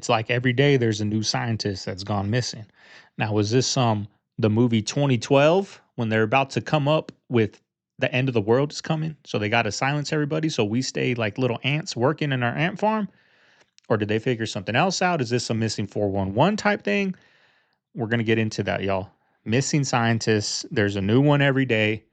It's like every day there's a new scientist that's gone missing. Now, was this the movie 2012 when they're about to come up with the end of the world is coming? So they got to silence everybody. So we stay like little ants working in our ant farm? Or did they figure something else out? Is this a missing 411 type thing? We're going to get into that, y'all. Missing scientists. There's a new one every day.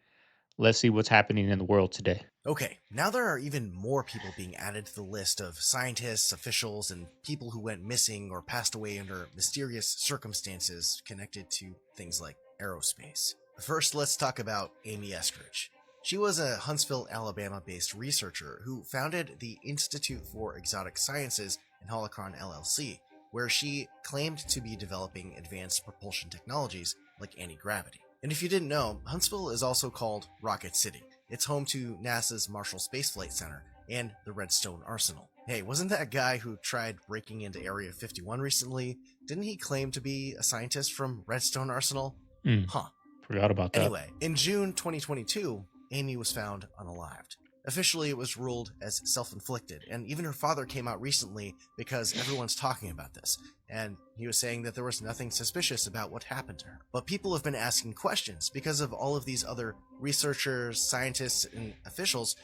Let's see what's happening in the world today. Okay, now there are even more people being added to the list of scientists, officials, and people who went missing or passed away under mysterious circumstances connected to things like aerospace. First, let's talk about Amy Eskridge. She was a Huntsville, Alabama-based researcher who founded the Institute for Exotic Sciences in Holocron LLC, where she claimed to be developing advanced propulsion technologies like anti-gravity. And if you didn't know, Huntsville is also called Rocket City. It's home to NASA's Marshall Space Flight Center and the Redstone Arsenal. Hey, wasn't that guy who tried breaking into Area 51 recently? Didn't he claim to be a scientist from Redstone Arsenal? Huh. Forgot about that. Anyway, in June 2022, Amy was found unalived. Officially, it was ruled as self-inflicted, and even her father came out recently because everyone's talking about this, and he was saying that there was nothing suspicious about what happened to her. But people have been asking questions because of all of these other researchers, scientists, and officials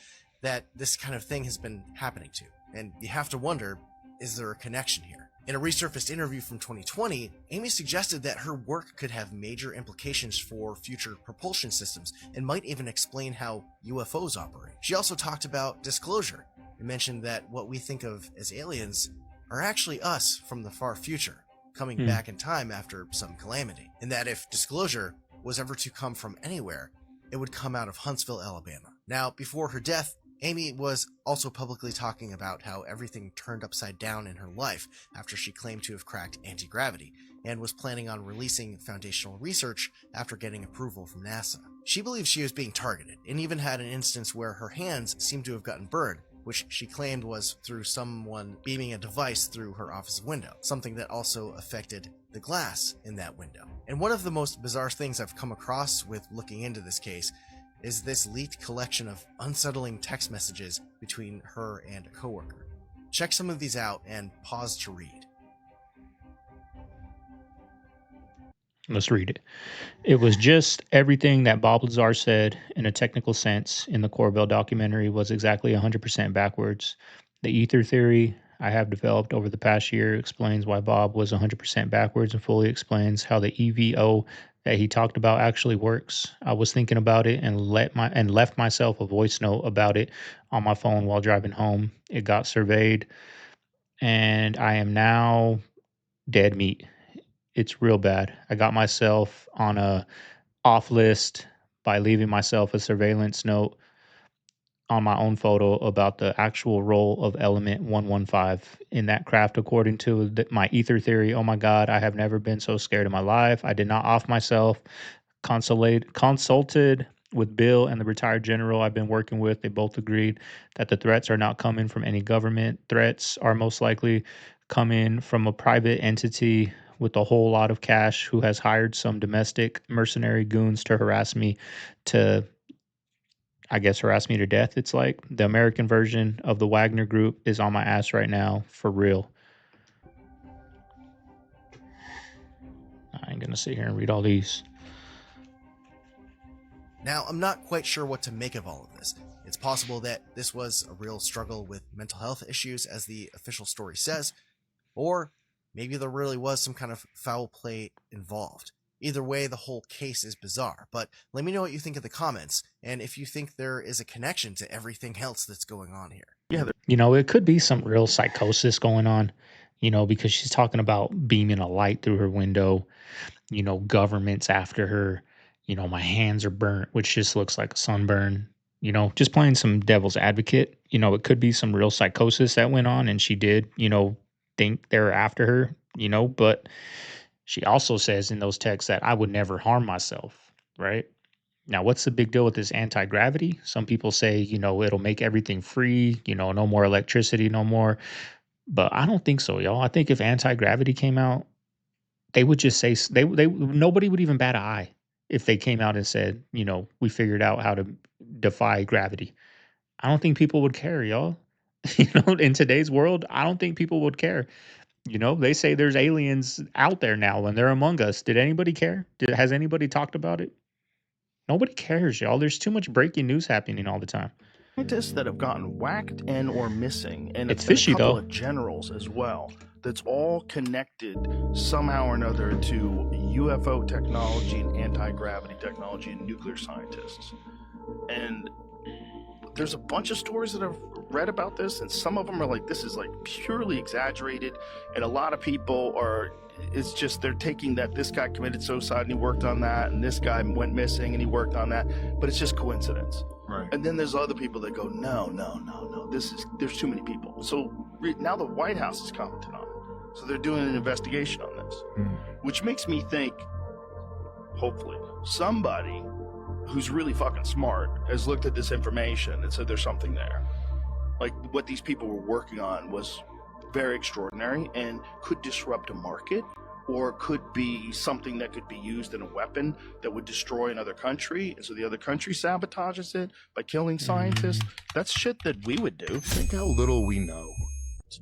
that this kind of thing has been happening to. And you have to wonder, is there a connection here? In a resurfaced interview from 2020, Amy suggested that her work could have major implications for future propulsion systems and might even explain how UFOs operate. She also talked about disclosure and mentioned that what we think of as aliens are actually us from the far future, coming back in time after some calamity, and that if disclosure was ever to come from anywhere, it would come out of Huntsville, Alabama. Now, before her death, Amy was also publicly talking about how everything turned upside down in her life after she claimed to have cracked anti-gravity, and was planning on releasing foundational research after getting approval from NASA. She believed she was being targeted, and even had an instance where her hands seemed to have gotten burned, which she claimed was through someone beaming a device through her office window, something that also affected the glass in that window. And one of the most bizarre things I've come across with looking into this case is this leaked collection of unsettling text messages between her and a coworker. Check some of these out and pause to read. Let's read it. It was just everything that Bob Lazar said in a technical sense in the Corbell documentary was exactly 100% backwards. The ether theory I have developed over the past year explains why Bob was 100% backwards and fully explains how the EVO that he talked about actually works. I was thinking about it and left myself a voice note about it on my phone while driving home. It got surveyed and I am now dead meat. It's real bad. I got myself on a off list by leaving myself a surveillance note on my own photo about the actual role of element 115 in that craft according to my ether theory. Oh my god, I have never been so scared in my life. I did not off myself. Consulted with Bill and the retired general I've been working with. They both agreed that the threats are not coming from any government. Threats are most likely coming from a private entity with a whole lot of cash who has hired some domestic mercenary goons to harass me to, I guess, harass me to death. It's like the American version of the Wagner Group is on my ass right now, for real. I ain't gonna sit here and read all these. Now, I'm not quite sure what to make of all of this. It's possible that this was a real struggle with mental health issues, as the official story says, or maybe there really was some kind of foul play involved. Either way, the whole case is bizarre, but let me know what you think in the comments, and if you think there is a connection to everything else that's going on here. Yeah, it could be some real psychosis going on, because she's talking about beaming a light through her window, government's after her, my hands are burnt, which just looks like a sunburn, just playing some devil's advocate. It could be some real psychosis that went on and she did, think they're after her, but she also says in those texts that I would never harm myself, right? Now, what's the big deal with this anti-gravity? Some people say, it'll make everything free, no more electricity, no more. But I don't think so, y'all. I think if anti-gravity came out, they would just say nobody would even bat an eye if they came out and said, we figured out how to defy gravity. I don't think people would care, y'all. In today's world, I don't think people would care. You know, they say there's aliens out there now and they're among us. Did anybody care? Has anybody talked about it? Nobody cares, y'all. There's too much breaking news happening all the time. Scientists that have gotten whacked and or missing, and It's a fishy, couple though. of generals as well. That's all connected somehow or another to UFO technology and anti-gravity technology and nuclear scientists. And there's a bunch of stories that I've read about this, and some of them are like, this is like purely exaggerated, and a lot of people are, it's just they're taking that this guy committed suicide and he worked on that, and this guy went missing and he worked on that, but it's just coincidence. Right. And then there's other people that go, no, there's too many people. So now the White House is commenting on it. So they're doing an investigation on this, which makes me think, hopefully, somebody who's really fucking smart has looked at this information and said there's something there. Like what these people were working on was very extraordinary and could disrupt a market, or could be something that could be used in a weapon that would destroy another country, and so the other country sabotages it by killing scientists. That's shit that we would do. Think how little we know.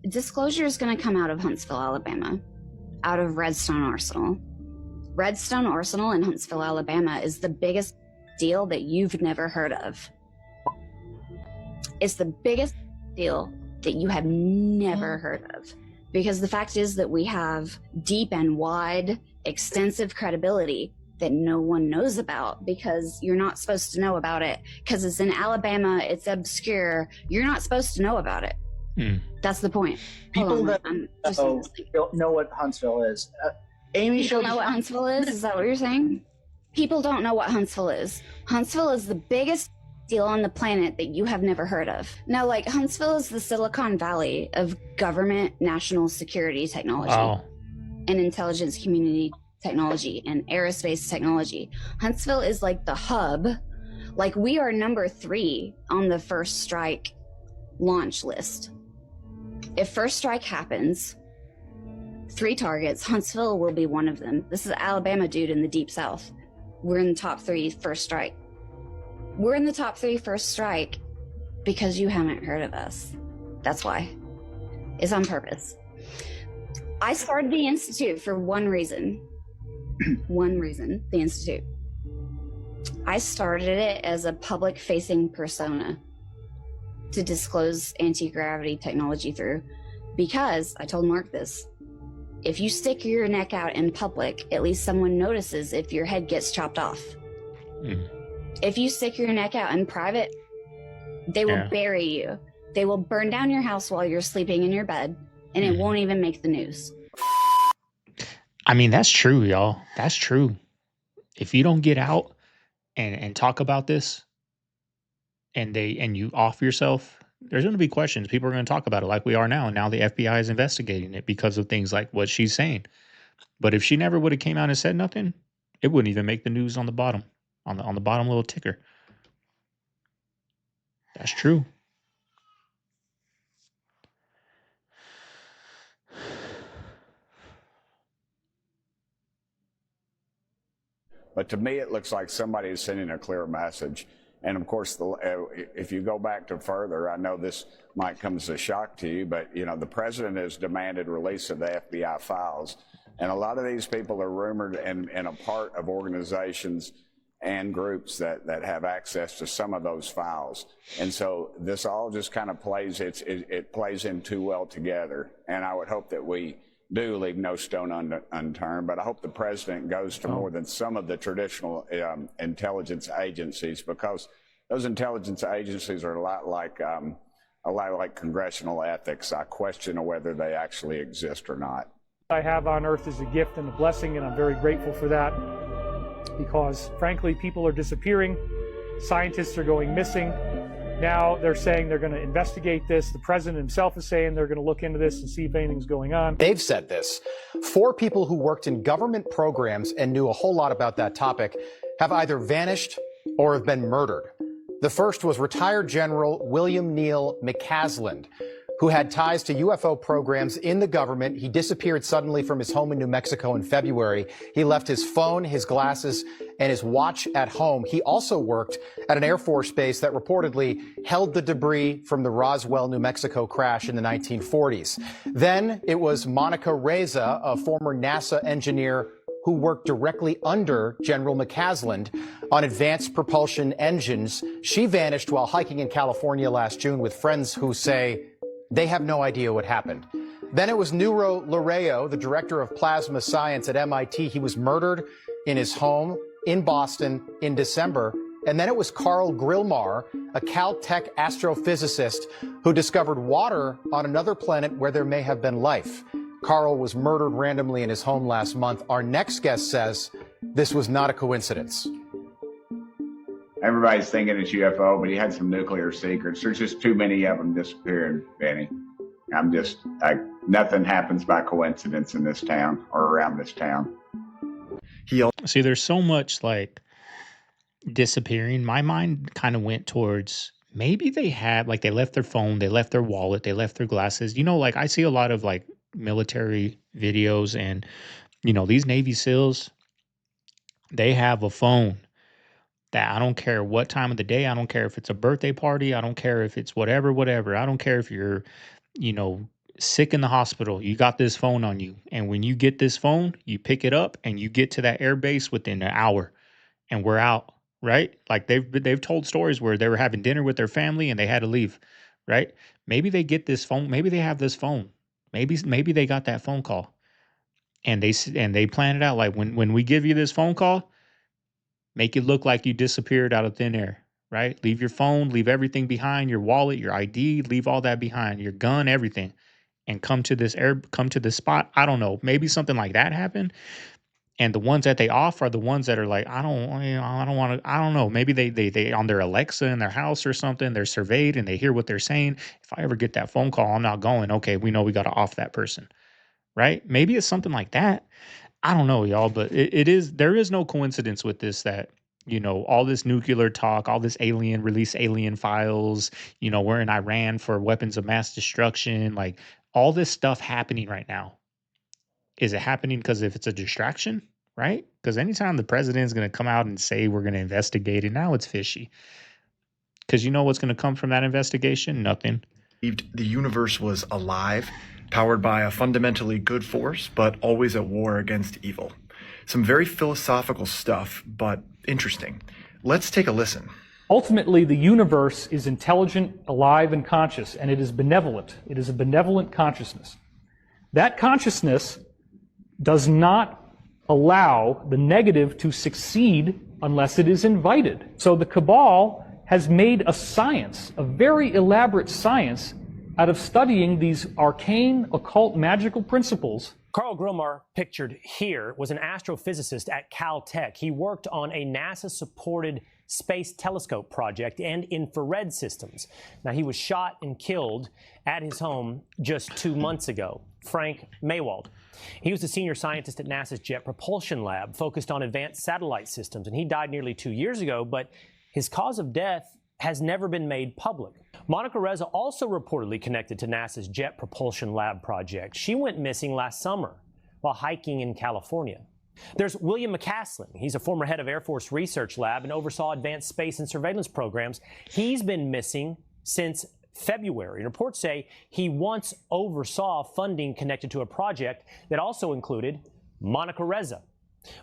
Disclosure is going to come out of Huntsville, Alabama, out of Redstone Arsenal. Redstone Arsenal in Huntsville, Alabama is the biggest deal that you've never heard of. It's the biggest deal that you have never heard of. Because the fact is that we have deep and wide, extensive credibility that no one knows about, because you're not supposed to know about it. Because it's in Alabama, it's obscure. You're not supposed to know about it. That's the point. People that don't know what Huntsville is. Amy People know what Huntsville is? Is that what you're saying? People don't know what Huntsville is. Huntsville is the biggest deal on the planet that you have never heard of. Now, like, Huntsville is the Silicon Valley of government national security technology and intelligence community technology and aerospace technology. Huntsville is like the hub. Like, we are number 3 on the first strike launch list. If first strike happens, 3 targets, Huntsville will be one of them. This is Alabama, dude, in the deep south. We're in the top 3 first strike. We're in the top 3 first strike because you haven't heard of us. That's why. It's on purpose. I started the Institute for one reason. One reason, the Institute. I started it as a public-facing persona to disclose anti-gravity technology through, because I told Mark this. If you stick your neck out in public, at least someone notices if your head gets chopped off. If you stick your neck out in private, they will bury you. They will burn down your house while you're sleeping in your bed, and it won't even make the news. I mean, that's true, y'all. That's true. If you don't get out and talk about this, and you off yourself, there's going to be questions. People are going to talk about it like we are now, and now the FBI is investigating it because of things like what she's saying. But if she never would have came out and said nothing, it wouldn't even make the news on the bottom, on the bottom little ticker. That's true. But to me, it looks like somebody is sending a clear message. And of course, if you go back to further, I know this might come as a shock to you, but you know, the president has demanded release of the FBI files. And a lot of these people are rumored and a part of organizations and groups that have access to some of those files. And so this all just kind of plays, it plays in too well together. And I would hope that we do leave no stone unturned, but I hope the president goes to more than some of the traditional intelligence agencies, because those intelligence agencies are a lot like congressional ethics. I question whether they actually exist or not. I have on Earth is a gift and a blessing, and I'm very grateful for that, because frankly, people are disappearing, scientists are going missing. Now they're saying they're going to investigate this. The president himself is saying they're going to look into this and see if anything's going on. They've said this. 4 people who worked in government programs and knew a whole lot about that topic have either vanished or have been murdered. The first was retired General William Neal McCasland, who had ties to UFO programs in the government. He disappeared suddenly from his home in New Mexico in February. He left his phone, his glasses, and his watch at home. He also worked at an Air Force base that reportedly held the debris from the Roswell, New Mexico crash in the 1940s. Then it was Monica Reza, a former NASA engineer who worked directly under General McCasland on advanced propulsion engines. She vanished while hiking in California last June with friends who say they have no idea what happened. Then it was Nuro Lareyo, the director of plasma science at MIT. He was murdered in his home in Boston in December. And then it was Carl Grillmair, a Caltech astrophysicist who discovered water on another planet where there may have been life. Carl was murdered randomly in his home last month. Our next guest says this was not a coincidence. Everybody's thinking it's UFO, but he had some nuclear secrets. There's just too many of them disappearing, Benny. Nothing happens by coincidence in this town or around this town. See, there's so much like disappearing. My mind kind of went towards maybe they had, like, they left their phone, they left their wallet, they left their glasses. You know, like I see a lot of like military videos, and you know, these Navy SEALs, they have a phone that I don't care what time of the day, I don't care if it's a birthday party, I don't care if it's whatever, I don't care if you're, you know, sick in the hospital, you got this phone on you. And when you get this phone, you pick it up and you get to that air base within an hour and we're out, right? Like they've told stories where they were having dinner with their family and they had to leave, right? Maybe they get this phone, maybe they have this phone. Maybe they got that phone call and they plan it out. Like when we give you this phone call, make it look like you disappeared out of thin air, right? Leave your phone, leave everything behind, your wallet, your ID, leave all that behind, your gun, everything, and come to this spot. I don't know. Maybe something like that happened. And the ones that they off are the ones that are like, I don't want to, I don't know. Maybe they on their Alexa in their house or something, they're surveyed and they hear what they're saying. If I ever get that phone call, I'm not going. Okay, we know we got to off that person, right? Maybe it's something like that. I don't know, y'all, but there is no coincidence with this, that, you know, all this nuclear talk, all this release alien files, you know, we're in Iran for weapons of mass destruction, like all this stuff happening right now. Is it happening because if it's a distraction, right? Because anytime the president is going to come out and say we're going to investigate it, now it's fishy. Because you know what's going to come from that investigation? Nothing. The universe was alive, powered by a fundamentally good force, but always at war against evil. Some very philosophical stuff, but interesting. Let's take a listen. Ultimately, the universe is intelligent, alive, and conscious, and it is benevolent. It is a benevolent consciousness. That consciousness does not allow the negative to succeed unless it is invited. So the cabal has made a science, a very elaborate science, out of studying these arcane, occult, magical principles. Carl Grillmair, pictured here, was an astrophysicist at Caltech. He worked on a NASA-supported space telescope project and infrared systems. Now, he was shot and killed at his home just 2 months ago. Frank Maywald. He was a senior scientist at NASA's Jet Propulsion Lab, focused on advanced satellite systems, and he died nearly 2 years ago, but his cause of death has never been made public. Monica Reza also reportedly connected to NASA's Jet Propulsion Lab project. She went missing last summer while hiking in California. There's William McCasland. He's a former head of Air Force Research Lab and oversaw advanced space and surveillance programs. He's been missing since February. Reports say he once oversaw funding connected to a project that also included Monica Reza.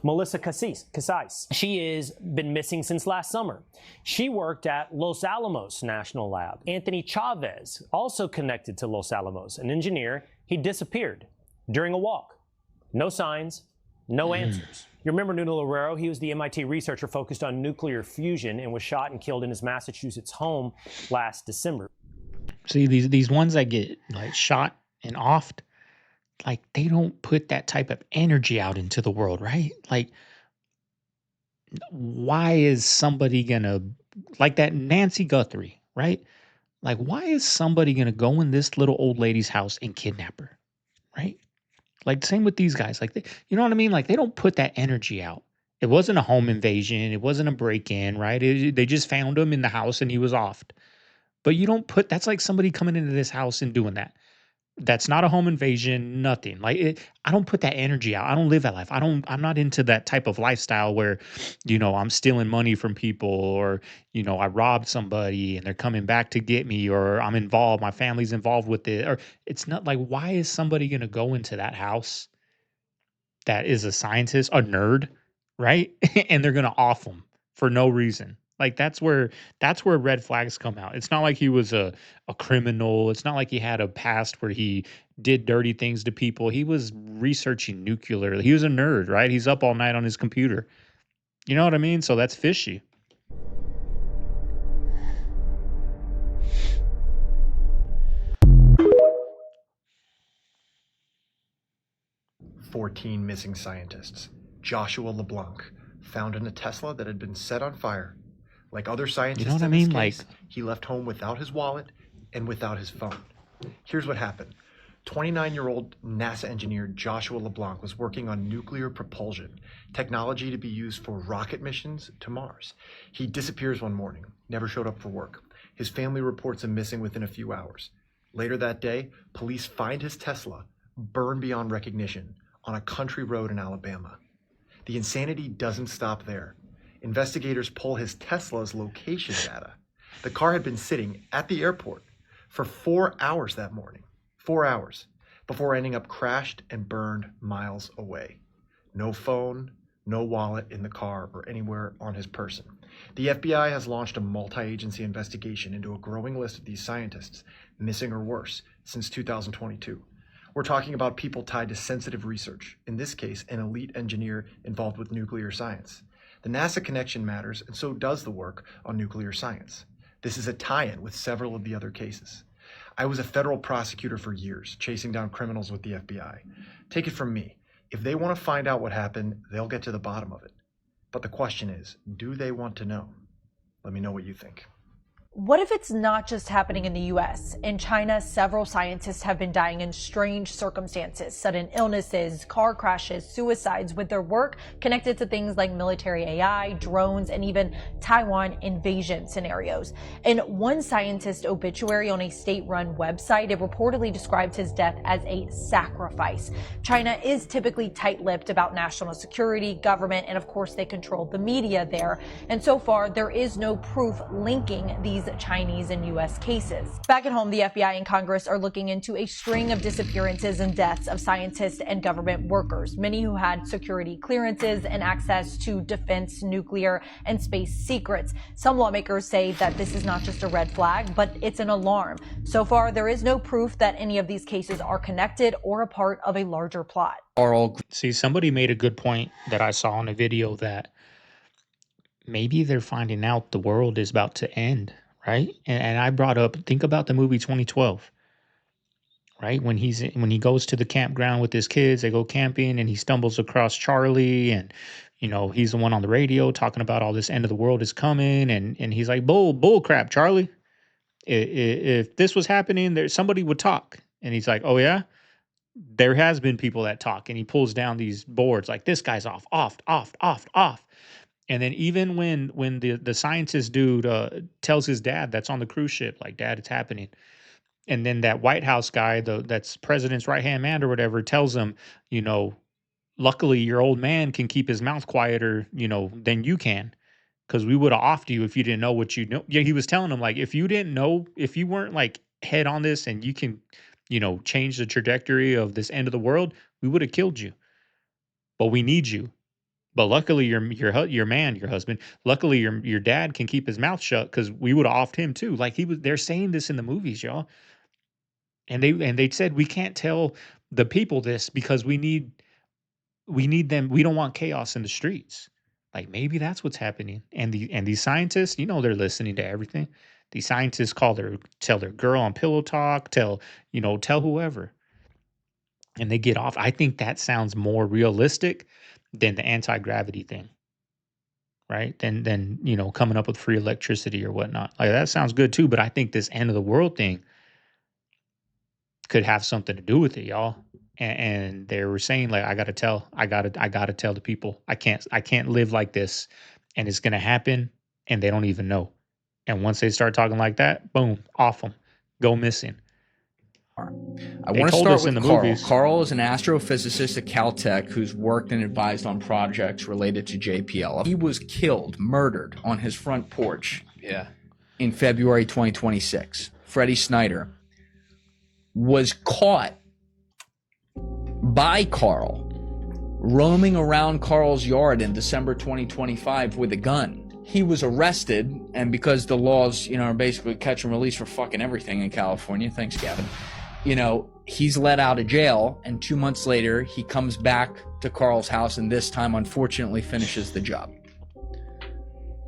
Melissa Casais. She has been missing since last summer. She worked at Los Alamos National Lab. Anthony Chavez, also connected to Los Alamos, an engineer, he disappeared during a walk. No signs, no answers. You remember Nuno Loureiro? He was the MIT researcher focused on nuclear fusion and was shot and killed in his Massachusetts home last December. See, these ones that get like shot and offed, like they don't put that type of energy out into the world, right? Like, why is somebody gonna, like that Nancy Guthrie, right? Like, why is somebody gonna go in this little old lady's house and kidnap her, right? Like, same with these guys. Like, you know what I mean? Like, they don't put that energy out. It wasn't a home invasion. It wasn't a break-in, right? They just found him in the house and he was offed, But you don't put that's like somebody coming into this house and doing that. That's not a home invasion, nothing. Like I don't put that energy out. I don't live that life. I'm not into that type of lifestyle where, I'm stealing money from people or, I robbed somebody and they're coming back to get me or I'm involved, my family's involved with it. Or it's not like why is somebody gonna go into that house that is a scientist, a nerd, right? And they're gonna off him for no reason. Like that's where red flags come out. It's not like he was a criminal. It's not like he had a past where he did dirty things to people. He was researching nuclear. He was a nerd, right? He's up all night on his computer. You know what I mean? So that's fishy. 14 missing scientists. Joshua LeBlanc, found in a Tesla that had been set on fire. Like other scientists what I in this mean? case, Like- he left home without his wallet and without his phone. Here's what happened. 29-year-old NASA engineer Joshua LeBlanc was working on nuclear propulsion, technology to be used for rocket missions to Mars. He disappears one morning, never showed up for work. His family reports him missing within a few hours. Later that day, police find his Tesla burned beyond recognition on a country road in Alabama. The insanity doesn't stop there. Investigators pull his Tesla's location data. The car had been sitting at the airport for 4 hours that morning. 4 hours before ending up crashed and burned miles away. No phone, no wallet in the car or anywhere on his person. The FBI has launched a multi-agency investigation into a growing list of these scientists, missing or worse, since 2022. We're talking about people tied to sensitive research, in this case, an elite engineer involved with nuclear science. The NASA connection matters, and so does the work on nuclear science. This is a tie-in with several of the other cases. I was a federal prosecutor for years, chasing down criminals with the FBI. Take it from me, if they want to find out what happened, they'll get to the bottom of it. But the question is, do they want to know? Let me know what you think. What if it's not just happening in the US? In China, several scientists have been dying in strange circumstances, sudden illnesses, car crashes, suicides, with their work connected to things like military AI, drones, and even Taiwan invasion scenarios. In one scientist obituary on a state-run website, it reportedly described his death as a sacrifice. China is typically tight-lipped about national security, government, and of course they control the media there. And so far, there is no proof linking these Chinese and U.S. cases. Back at home, the FBI and Congress are looking into a string of disappearances and deaths of scientists and government workers, many who had security clearances and access to defense, nuclear, and space secrets. Some lawmakers say that this is not just a red flag, but it's an alarm. So far, there is no proof that any of these cases are connected or a part of a larger plot. See, somebody made a good point that I saw in a video that maybe they're finding out the world is about to end, right? And I brought up, think about the movie 2012, right? When he goes to the campground with his kids, they go camping and he stumbles across Charlie and he's the one on the radio talking about all this end of the world is coming and he's like, bull crap, Charlie. If this was happening, there somebody would talk. And he's like, oh yeah? There has been people that talk, and he pulls down these boards like this guy's off. And then even when the scientist dude tells his dad that's on the cruise ship, like, Dad, it's happening. And then that White House guy, that's president's right-hand man or whatever, tells him, luckily your old man can keep his mouth quieter, than you can. Because we would have offed you if you didn't know what you know. Yeah, he was telling him, like, if you didn't know, if you weren't like head on this and you can, change the trajectory of this end of the world, we would have killed you. But we need you. But luckily, your husband. Luckily, your dad can keep his mouth shut because we would have offed him too. Like they're saying this in the movies, y'all. And they said we can't tell the people this because we need them. We don't want chaos in the streets. Like maybe that's what's happening. And these scientists, they're listening to everything. These scientists tell their girl on Pillow Talk, tell whoever, and they get off. I think that sounds more realistic than the anti-gravity thing, right? Than coming up with free electricity or whatnot. Like that sounds good too, but I think this end of the world thing could have something to do with it, y'all. And they were saying like, I gotta tell the people, I can't live like this, and it's gonna happen, and they don't even know. And once they start talking like that, boom, off them, go missing. I They want to told start us in with the Carl. movies. Carl is an astrophysicist at Caltech who's worked and advised on projects related to JPL. He was killed, murdered on his front porch in February 2026. Freddie Snyder was caught by Carl roaming around Carl's yard in December 2025 with a gun. He was arrested, and because the laws, are basically catch and release for fucking everything in California, thanks, Gavin, he's let out of jail, and 2 months later, he comes back to Carl's house, and this time, unfortunately, finishes the job.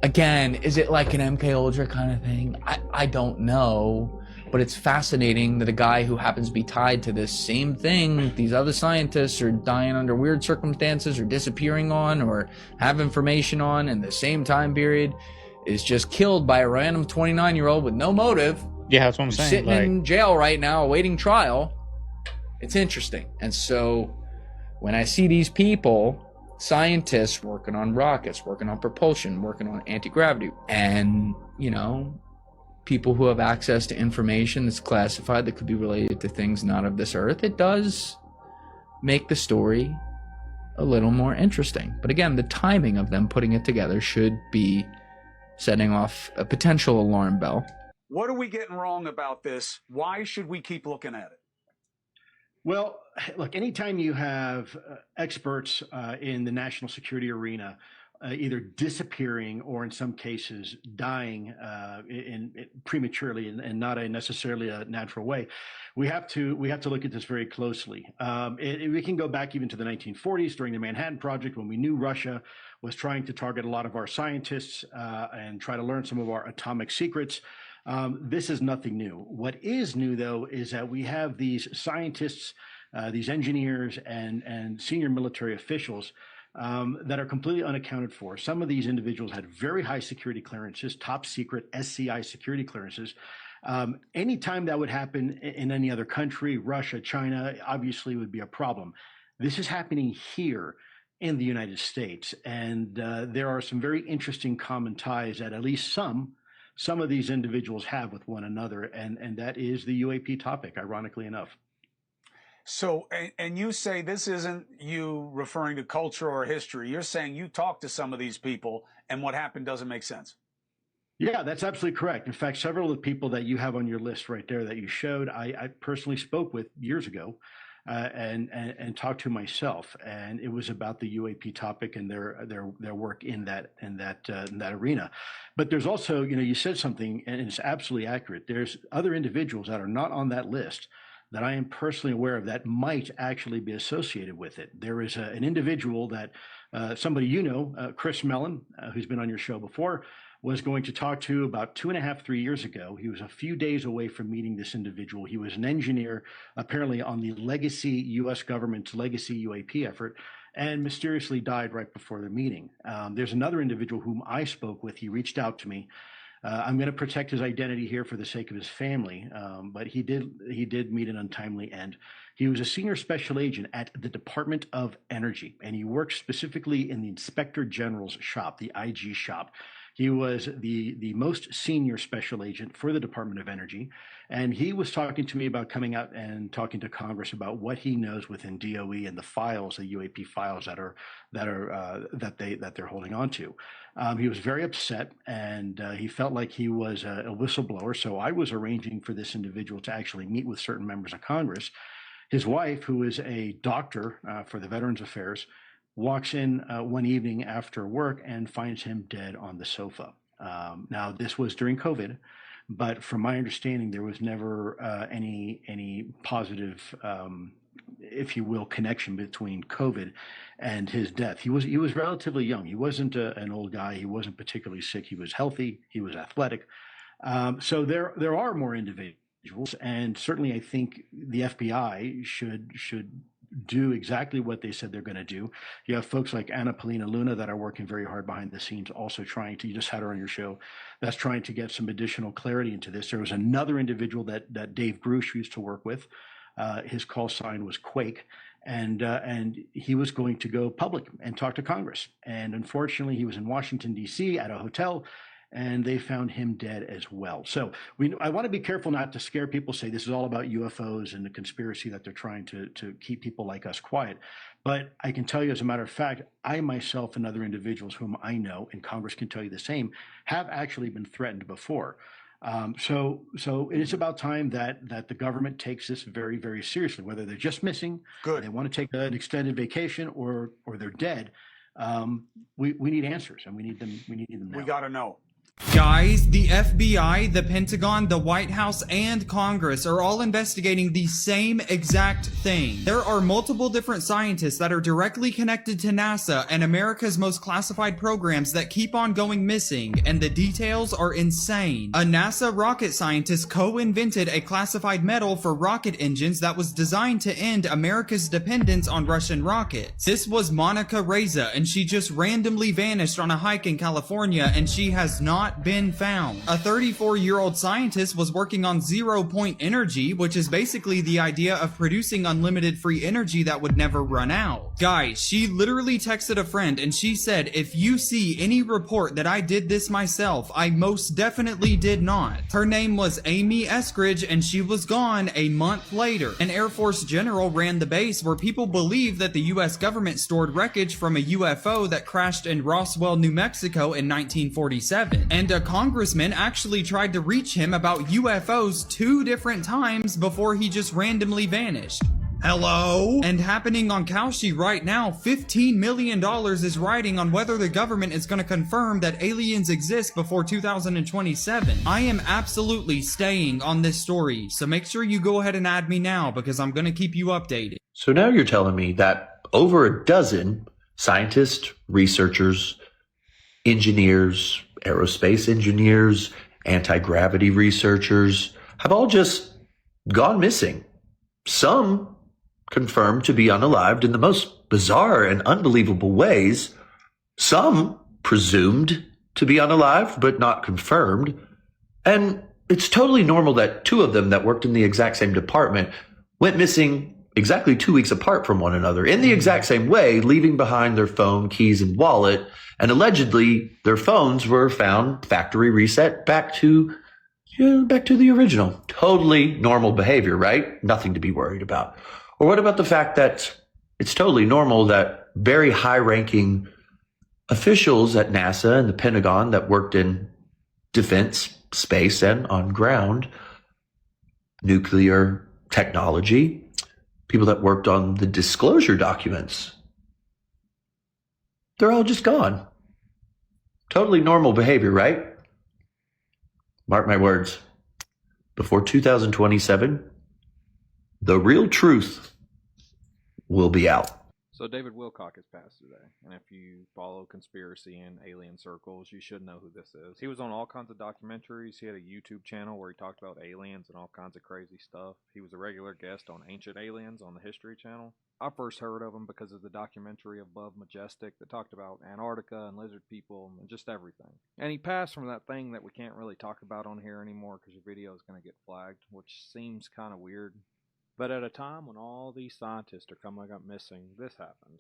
Again, is it like an MK Ultra kind of thing? I don't know. But it's fascinating that a guy who happens to be tied to this same thing, these other scientists are dying under weird circumstances or disappearing on or have information on in the same time period, is just killed by a random 29-year-old with no motive. Yeah, that's what I'm saying. Sitting in jail right now awaiting trial. It's interesting. And so when I see these people, scientists working on rockets, working on propulsion, working on anti-gravity, and, people who have access to information that's classified that could be related to things not of this earth, it does make the story a little more interesting. But again, the timing of them putting it together should be setting off a potential alarm bell. What are we getting wrong about this? Why should we keep looking at it? Well, look, anytime you have experts in the national security arena either disappearing or in some cases dying prematurely and not necessarily a natural way, we have to look at this very closely. We can go back even to the 1940s during the Manhattan Project, when we knew Russia was trying to target a lot of our scientists and try to learn some of our atomic secrets. This is nothing new. What is new, though, is that we have these scientists, these engineers and senior military officials that are completely unaccounted for. Some of these individuals had very high security clearances, top secret SCI security clearances. Anytime that would happen in any other country, Russia, China, obviously would be a problem. This is happening here in the United States. And there are some very interesting common ties that at least some of these individuals have with one another. And that is the UAP topic, ironically enough. So, and you say this isn't you referring to culture or history. You're saying you talked to some of these people and what happened doesn't make sense. Yeah, that's absolutely correct. In fact, several of the people that you have on your list right there that you showed, I personally spoke with years ago and talked to myself. And it was about the UAP topic and their work in that arena. But there's also, you said something, and it's absolutely accurate. There's other individuals that are not on that list that I am personally aware of that might actually be associated with it. There is an individual that somebody Chris Mellon, who's been on your show before, was going to talk to about 2.5-3 years ago. He was a few days away from meeting this individual. He was an engineer, apparently on the legacy U.S. government's legacy UAP effort, and mysteriously died right before the meeting. There's another individual whom I spoke with. He reached out to me. I'm going to protect his identity here for the sake of his family, but he did meet an untimely end. He was a senior special agent at the Department of Energy, and he worked specifically in the Inspector General's shop, the IG shop. He was the most senior special agent for the Department of Energy, and he was talking to me about coming out and talking to Congress about what he knows within DOE and the files, the UAP files that they're holding on to. He was very upset, and he felt like he was a whistleblower. So I was arranging for this individual to actually meet with certain members of Congress. His wife, who is a doctor for the Veterans Affairs, walks in one evening after work and finds him dead on the sofa. Now, this was during COVID, but from my understanding, there was never any positive, if you will, connection between COVID and his death. He was relatively young. He wasn't an old guy. He wasn't particularly sick. He was healthy. He was athletic. So there are more individuals, and certainly I think the FBI should do exactly what they said they're going to do. You have folks like Anna Polina Luna that are working very hard behind the scenes, also trying to, you just had her on your show, that's trying to get some additional clarity into this. There was another individual that Dave Grush used to work with. His call sign was Quake, and he was going to go public and talk to Congress. And unfortunately, he was in Washington, D.C. at a hotel, and they found him dead as well. So I want to be careful not to scare people, say this is all about UFOs and the conspiracy that they're trying to keep people like us quiet. But I can tell you, as a matter of fact, I myself and other individuals whom I know, and Congress can tell you the same, have actually been threatened before. So it's about time that the government takes this very, very seriously, whether they're just missing, they want to take an extended vacation, or they're dead. We need answers, and we need them now. We got to know. Guys, the FBI, the Pentagon, the White House, and Congress are all investigating the same exact thing. There are multiple different scientists that are directly connected to NASA and America's most classified programs that keep on going missing, and the details are insane. A NASA rocket scientist co-invented a classified metal for rocket engines that was designed to end America's dependence on Russian rockets. This was Monica Reza, and she just randomly vanished on a hike in California, and she has not been found. A 34-year-old scientist was working on zero-point energy, which is basically the idea of producing unlimited free energy that would never run out. Guys, she literally texted a friend and she said, if you see any report that I did this myself, I most definitely did not. Her name was Amy Eskridge, and she was gone a month later. An Air Force general ran the base where people believe that the US government stored wreckage from a UFO that crashed in Roswell, New Mexico in 1947. And a congressman actually tried to reach him about UFOs 2 different times before he just randomly vanished. Hello? And happening on Kalshi right now, $15 million is riding on whether the government is going to confirm that aliens exist before 2027. I am absolutely staying on this story, so make sure you go ahead and add me now because I'm going to keep you updated. So now you're telling me that over a dozen scientists, researchers, engineers, aerospace engineers, anti-gravity researchers have all just gone missing. Some confirmed to be unalived in the most bizarre and unbelievable ways. Some presumed to be unalived, but not confirmed. And it's totally normal that 2 of them that worked in the exact same department went missing exactly 2 weeks apart from one another in the exact same way, leaving behind their phone, keys, and wallet. And allegedly, their phones were found factory reset back to the original. Totally normal behavior, right? Nothing to be worried about. Or what about the fact that it's totally normal that very high-ranking officials at NASA and the Pentagon that worked in defense, space, and on ground, nuclear technology, people that worked on the disclosure documents, they're all just gone. Totally normal behavior, right? Mark my words. Before 2027, the real truth will be out. So David Wilcock has passed today, and if you follow conspiracy and alien circles, you should know who this is. He was on all kinds of documentaries. He had a YouTube channel where he talked about aliens and all kinds of crazy stuff. He was a regular guest on Ancient Aliens on the History Channel. I first heard of him because of the documentary Above Majestic that talked about Antarctica and lizard people and just everything. And he passed from that thing that we can't really talk about on here anymore because your video is going to get flagged, which seems kind of weird. But at a time when all these scientists are coming up missing, this happened.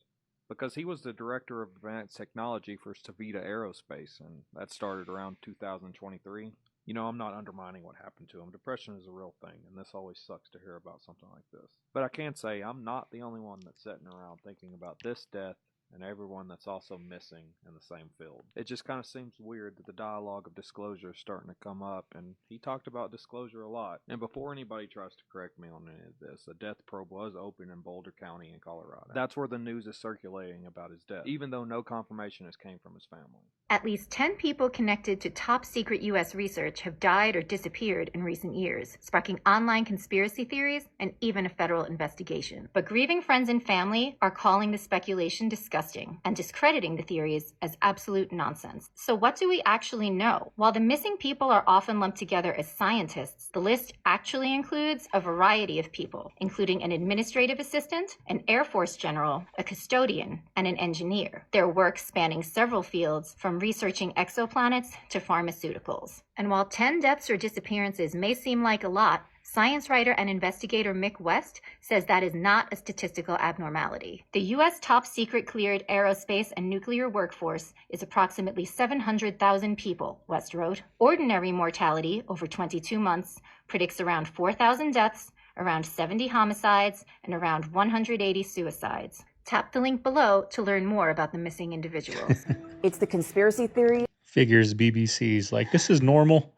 Because he was the director of advanced technology for Savita Aerospace, and that started around 2023. You know, I'm not undermining what happened to him. Depression is a real thing, and this always sucks to hear about something like this. But I can say I'm not the only one that's sitting around thinking about this death and everyone that's also missing in the same field. It just kind of seems weird that the dialogue of disclosure is starting to come up, and he talked about disclosure a lot. And before anybody tries to correct me on any of this, a death probe was open in Boulder County in Colorado. That's where the news is circulating about his death, even though no confirmation has came from his family. At least 10 people connected to top secret U.S. research have died or disappeared in recent years, sparking online conspiracy theories and even a federal investigation. But grieving friends and family are calling the speculation disgusting and discrediting the theories as absolute nonsense. So what do we actually know? While the missing people are often lumped together as scientists, the list actually includes a variety of people, including an administrative assistant, an Air Force general, a custodian, and an engineer. Their work spanning several fields, from researching exoplanets to pharmaceuticals. And while 10 deaths or disappearances may seem like a lot, Science writer and investigator Mick West says that is not a statistical abnormality. The U.S. top secret cleared aerospace and nuclear workforce is approximately 700,000 people, West wrote. Ordinary mortality over 22 months predicts around 4,000 deaths, around 70 homicides, and around 180 suicides. Tap the link below to learn more about the missing individuals. It's the conspiracy theory. Figures BBC's like, this is normal,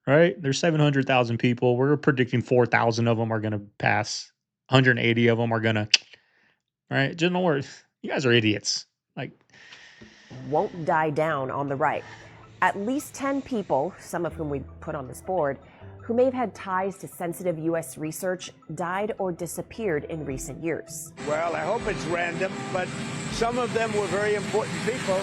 right? There's 700,000 people. We're predicting 4,000 of them are going to pass. 180 of them are going to, right? Just don't worry. You guys are idiots. Like, won't die down on the right. At least 10 people, some of whom we put on this board, who may have had ties to sensitive U.S. research died or disappeared in recent years. Well, I hope it's random, but some of them were very important people,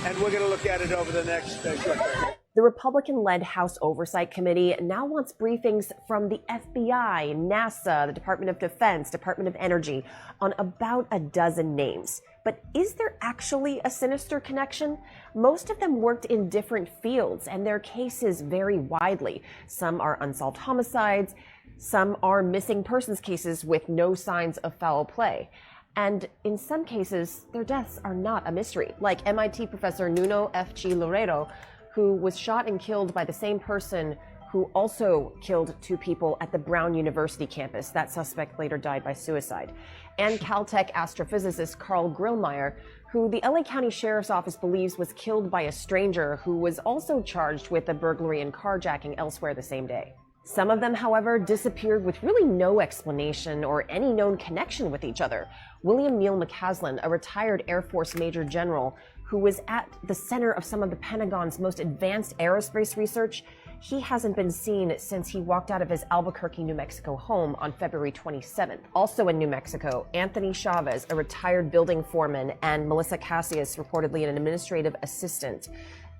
and we're going to look at it over the next short period. The Republican-led House Oversight Committee now wants briefings from the FBI, NASA, the Department of Defense, Department of Energy on about a dozen names. But is there actually a sinister connection? Most of them worked in different fields, and their cases vary widely. Some are unsolved homicides, some are missing persons cases with no signs of foul play. And in some cases, their deaths are not a mystery, like MIT professor Nuno F.G. Loureiro, who was shot and killed by the same person who also killed 2 people at the Brown University campus. That suspect later died by suicide. And Caltech astrophysicist Carl Grillmair, who the LA County Sheriff's Office believes was killed by a stranger who was also charged with a burglary and carjacking elsewhere the same day. Some of them, however, disappeared with really no explanation or any known connection with each other. William Neal McCasland, a retired Air Force Major General who was at the center of some of the Pentagon's most advanced aerospace research, he hasn't been seen since he walked out of his Albuquerque, New Mexico home on February 27th. Also in New Mexico, Anthony Chavez, a retired building foreman, and Melissa Cassius, reportedly an administrative assistant.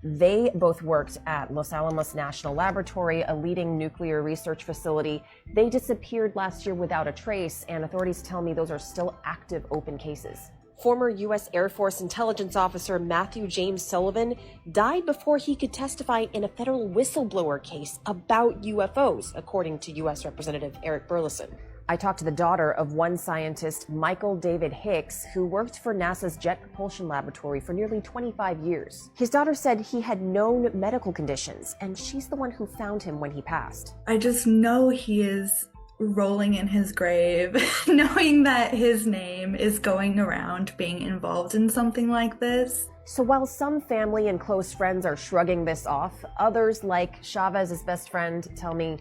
They both worked at Los Alamos National Laboratory, a leading nuclear research facility. They disappeared last year without a trace, and authorities tell me those are still active open cases. Former U.S. Air Force intelligence officer Matthew James Sullivan died before he could testify in a federal whistleblower case about UFOs, according to U.S. Representative Eric Burleson. I talked to the daughter of one scientist, Michael David Hicks, who worked for NASA's Jet Propulsion Laboratory for nearly 25 years. His daughter said he had known medical conditions, and she's the one who found him when he passed. I just know he is rolling in his grave, knowing that his name is going around being involved in something like this. So while some family and close friends are shrugging this off, others, like Chavez's best friend, tell me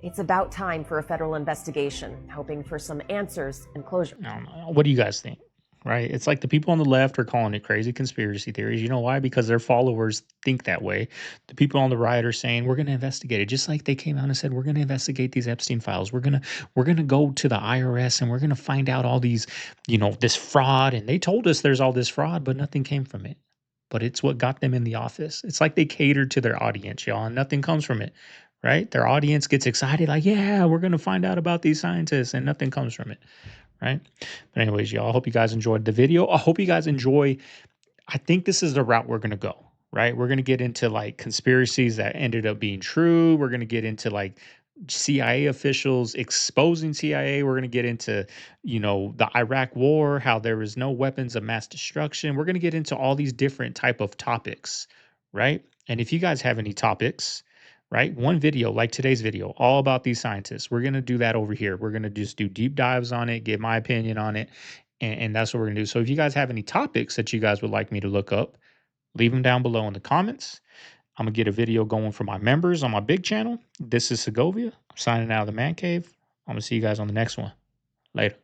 it's about time for a federal investigation, hoping for some answers and closure. What do you guys think? Right? It's like the people on the left are calling it crazy conspiracy theories. You know why? Because their followers think that way. The people on the right are saying we're going to investigate it, just like they came out and said we're going to investigate these Epstein files. We're going to go to the IRS and we're going to find out all these, this fraud. And they told us there's all this fraud, but nothing came from it. But it's what got them in the office. It's like they catered to their audience, y'all, and nothing comes from it. Right? Their audience gets excited, like, yeah, we're going to find out about these scientists, and nothing comes from it. Right? But anyways, y'all, I hope you guys enjoyed the video. I hope you guys enjoy. I think this is the route we're going to go, right? We're going to get into like conspiracies that ended up being true. We're going to get into like CIA officials exposing CIA. We're going to get into, the Iraq war, how there was no weapons of mass destruction. We're going to get into all these different type of topics, right? And if you guys have any topics, right? One video like today's video, all about these scientists. We're going to do that over here. We're going to just do deep dives on it, get my opinion on it. And that's what we're going to do. So if you guys have any topics that you guys would like me to look up, leave them down below in the comments. I'm going to get a video going for my members on my big channel. This is Segovia. I'm signing out of the Man Cave. I'm going to see you guys on the next one. Later.